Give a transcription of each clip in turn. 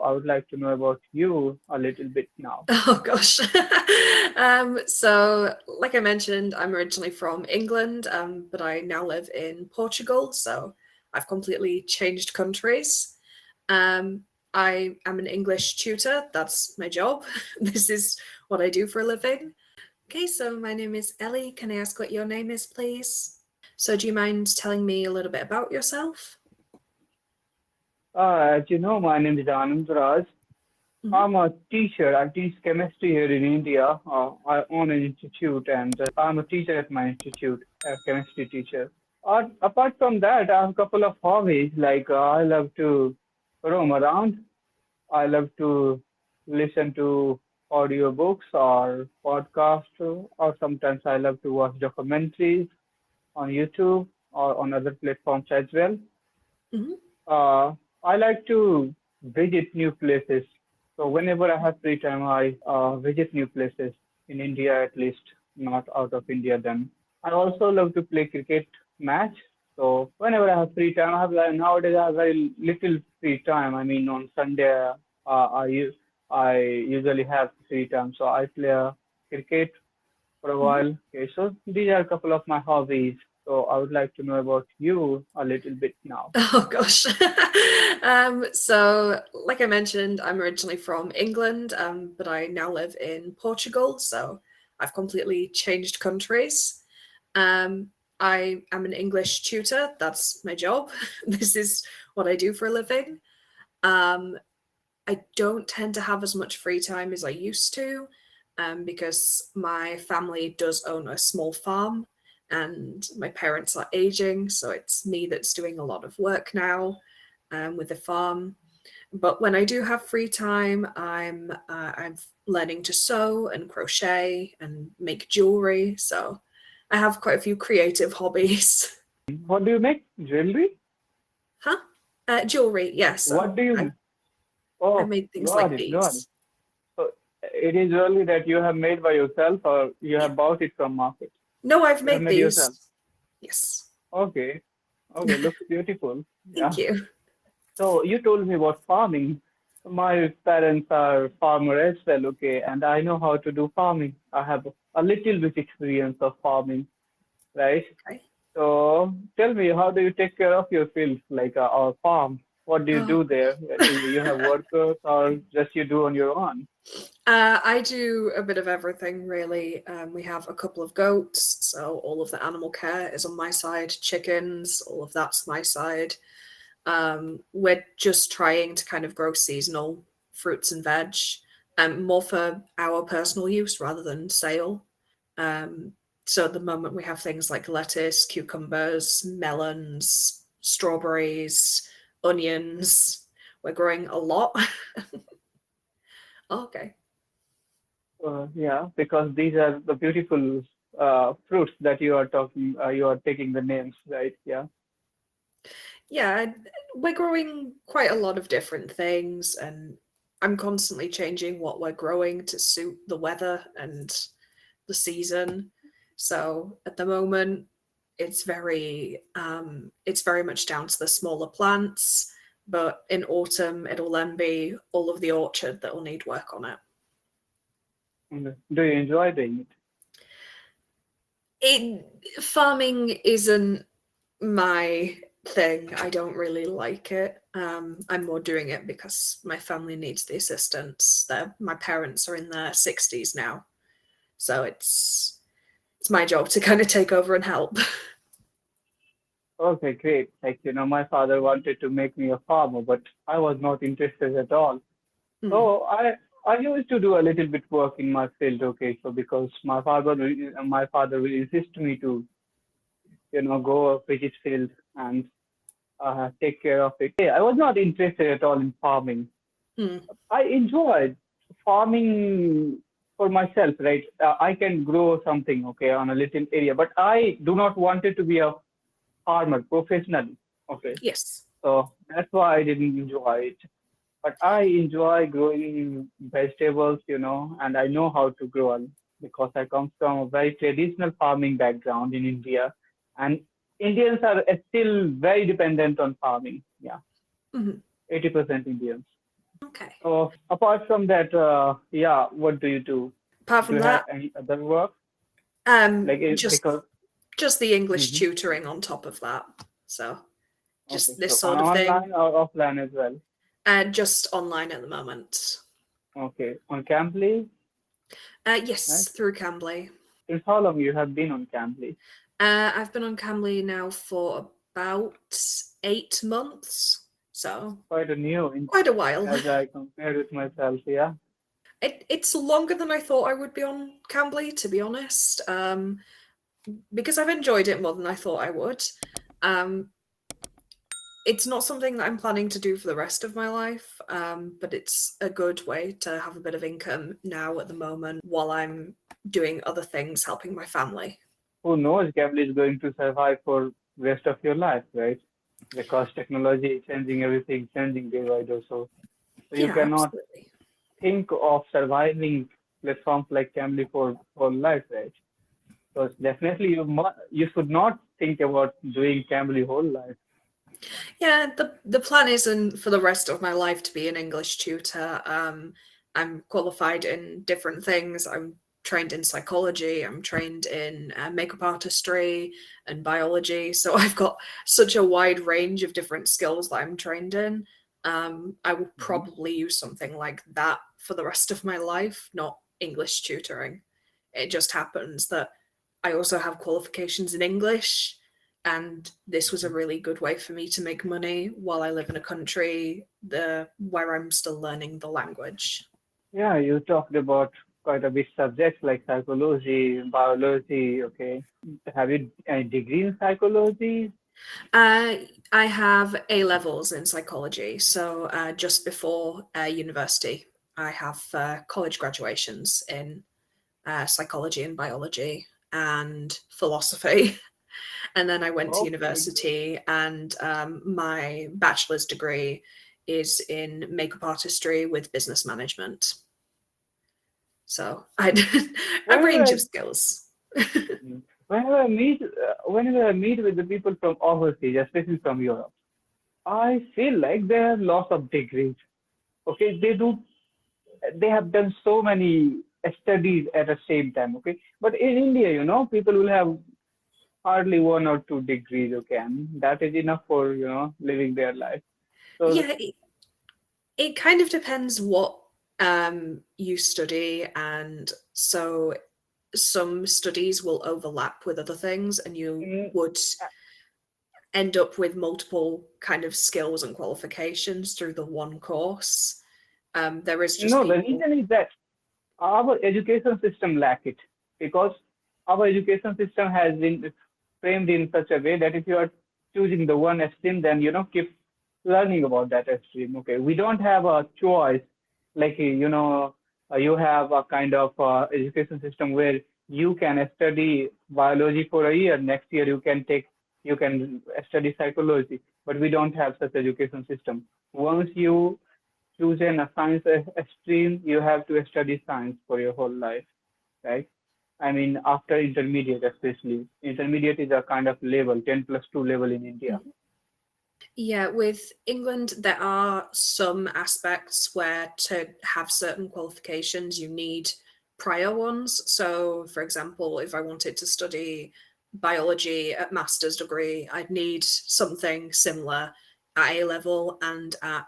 I would like to know about you a little bit now. Oh gosh. So like I mentioned, I'm originally from England, but I now live in Portugal, so I've completely changed countries. Um, I am an English tutor. That's my job. This is what I do for a living. Okay, so my name is Ellie. Can I ask what your name is, please? So do you mind telling me a little bit about yourself? As you know, my name is Anand Raj. Hmm. I'm a teacher. I teach chemistry here in India. I own an institute and I'm a teacher at my institute, a chemistry teacher. Apart from that, I have a couple of hobbies like I love to roam around. I love to listen to audiobooks or podcasts, or sometimes I love to watch documentaries on YouTube or on other platforms as well. Hmm. Uh, I like to visit new places. So whenever I have free time, I visit new places in India at least, not out of India then. I also love to play cricket match. So whenever I have free time, I have nowadays I have very little free time. I mean on Sunday, I usually have free time, so I play cricket for a Hmm. while. Okay, so these are a couple of my hobbies. So I would like to know about you a little bit now. Oh gosh. So like I mentioned, I'm originally from England, but I now live in Portugal, so I've completely changed countries. Um, I am an English tutor. That's my job. This is what I do for a living. Um, I don't tend to have as much free time as I used to, because my family does own a small farm and my parents are aging, so it's me that's doing a lot of work now, with the farm. But when I do have free time, I'm learning to sew and crochet and make jewelry. So I have quite a few creative hobbies. What do you make? Jewelry? Huh? Jewelry, yeah. What So do I, you? I Oh, made things got like it, got it. these. So it is jewelry that you have made by yourself, or you Yeah. have bought it from market. No, I've You have made made yourself. these. Yes. Okay, okay, looks beautiful. Thank Yeah. you. So you told me about farming. My parents are farmer as well, okay, and I know how to do farming. I have a little bit experience of farming, right? Okay. So tell me, how do you take care of your fields, like our farm? What do you Oh. do there? Do you have workers or just you do on your own? I do a bit of everything, really. We have a couple of goats, so all of the animal care is on my side. Chickens, all of that's my side. We're just trying to kind of grow seasonal fruits and veg, more for our personal use rather than sale. Um, so at the moment, we have things like lettuce, cucumbers, melons, strawberries, onions. We're growing a lot. Okay. Yeah, because these are the beautiful fruits that you are talking, you are taking the names, right? Yeah. Yeah, we're growing quite a lot of different things, and I'm constantly changing what we're growing to suit the weather and the season. So at the moment, it's very much down to the smaller plants, but in autumn it'll then be all of the orchard that will need work on it. Do you enjoy doing it? Farming isn't my thing. I don't really like it. I'm more doing it because my family needs the assistance. My parents are in their 60s now, so it's my job to kind of take over and help. Okay, great. Like, my father wanted to make me a farmer, but I was not interested at all. Hmm. So I used to do a little bit work in my field, okay. So because my father will insist me to, go visit field and take care of it. I was not interested at all in farming. Hmm. I enjoyed farming for myself, right? I can grow something, okay, on a little area, but I do not want it to be a farmer professionally, okay. Yes. So that's why I didn't enjoy it. But I enjoy growing vegetables, and I know how to grow them because I come from a very traditional farming background in India, and Indians are still very dependent on farming. Yeah, Hmm. 80% Indians. Okay. Apart from that, yeah, what do you do? Apart Do from you have that, any other work? um, Like it, just because just the English Mhm. tutoring on top of that. So Okay, just this so on sort of thing, online or offline as well. and just online at the moment. Okay, on Cambly, right? Yes, through Cambly. Since how long you have been on Cambly? I've been on Cambly now for about 8 months, so Quite a new quite a while. as I compare with myself. Yeah. It's longer than I thought I would be on Cambly, to be honest, because I've enjoyed it more than I thought I would. Um, it's not something that I'm planning to do for the rest of my life, but it's a good way to have a bit of income now at the moment while I'm doing other things, helping my family. Who knows? Cambly is going to survive for rest of your life, right? Because technology is changing everything, changing day by day. So you Yeah, cannot absolutely. think of surviving platforms like Cambly for whole life, right? So definitely you should not think about doing Cambly whole life. Yeah, the plan isn't for the rest of my life to be an English tutor. I'm qualified in different things. I'm trained in psychology. I'm trained in makeup artistry and biology. So I've got such a wide range of different skills that I'm trained in. I will Mhm. probably use something like that for the rest of my life, not English tutoring. It just happens that I also have qualifications in English, and this was a Mhm. really good way for me to make money while I live in a country where I'm still learning the language. Yeah, you talked about quite a bit subjects like psychology, biology. Okay, have you a degree in psychology? Uh, I have A levels in psychology, so just before university, I have college graduations in psychology and biology and philosophy. And then I went to Okay, great. university, and my bachelor's degree is in makeup artistry with business management. So I a Whenever range I of skills. whenever I meet with the people from overseas, especially from Europe, I feel like they have lots of degrees. Okay, they have done so many studies at the same time. Okay, but in India, people will have hardly one or two degrees. Okay, and that is enough for living their life. So Yeah, it kind of depends what you study, and so some studies will overlap with other things, and you mm, would end up with multiple kind of skills and qualifications through the one course. There is just no, the people. reason is that our education system lack it because our education system has been framed in such a way that if you are choosing the one stream, then keep learning about that stream. Okay, we don't have a choice like you have a kind of education system where you can study biology for a year. Next year you can study psychology, but we don't have such education system. Once you choose a science stream, you have to study science for your whole life, right? I mean, after intermediate, especially. Intermediate is a kind of level, 10 plus 2 level in India. Yeah, with England, there are some aspects where to have certain qualifications, you need prior ones. So, for example, if I wanted to study biology at master's degree, I'd need something similar at A level and at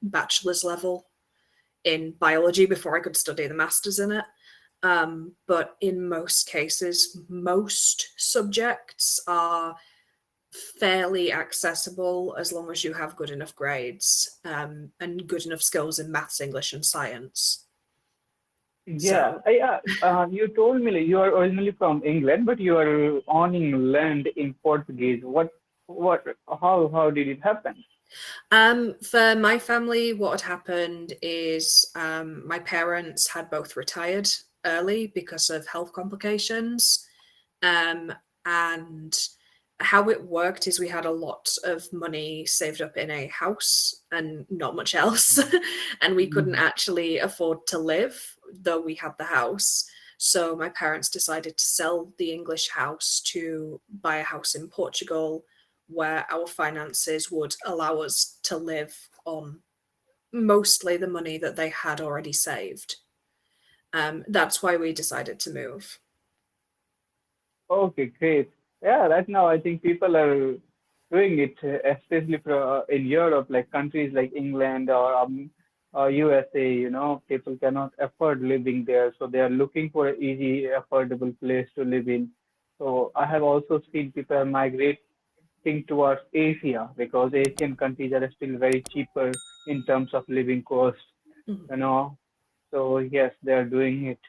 bachelor's level in biology before I could study the master's in it. But in most cases, most subjects are fairly accessible as long as you have good enough grades and good enough skills in maths, English, and science. Yeah, So, you told me like, you are originally from England, but you are owning land in Portuguese. What, how did it happen? for my family, what had happened is my parents had both retired early because of health complications. Um, and how it worked is we had a lot of money saved up in a house and not much else. And we couldn't Mhm. actually afford to live, though we had the house. So my parents decided to sell the English house to buy a house in Portugal where our finances would allow us to live on mostly the money that they had already saved. That's why we decided to move. Okay, great. Yeah, right now I think people are doing it, especially in Europe, like countries like England or USA, people cannot afford living there, so they are looking for an easy, affordable place to live in. So I have also seen people migrating towards Asia because Asian countries are still very cheaper in terms of living costs, Mhm. you know. So yes, they are doing it.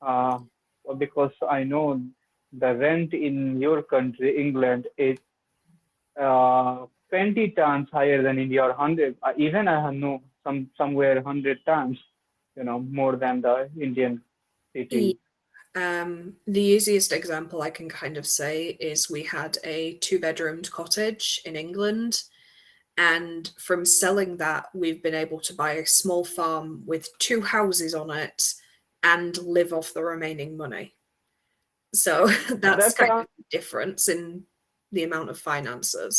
Uh, because I know the rent in your country, England, is 20 times higher than India or 100. Even I have know somewhere 100 times, more than the Indian E- cities. The easiest example I can kind of say is we had a two-bedroomed cottage in England, and from selling that, we've been able to buy a small farm with two houses on it and live off the remaining money. So that's That kind of sounds the difference in the amount of finances.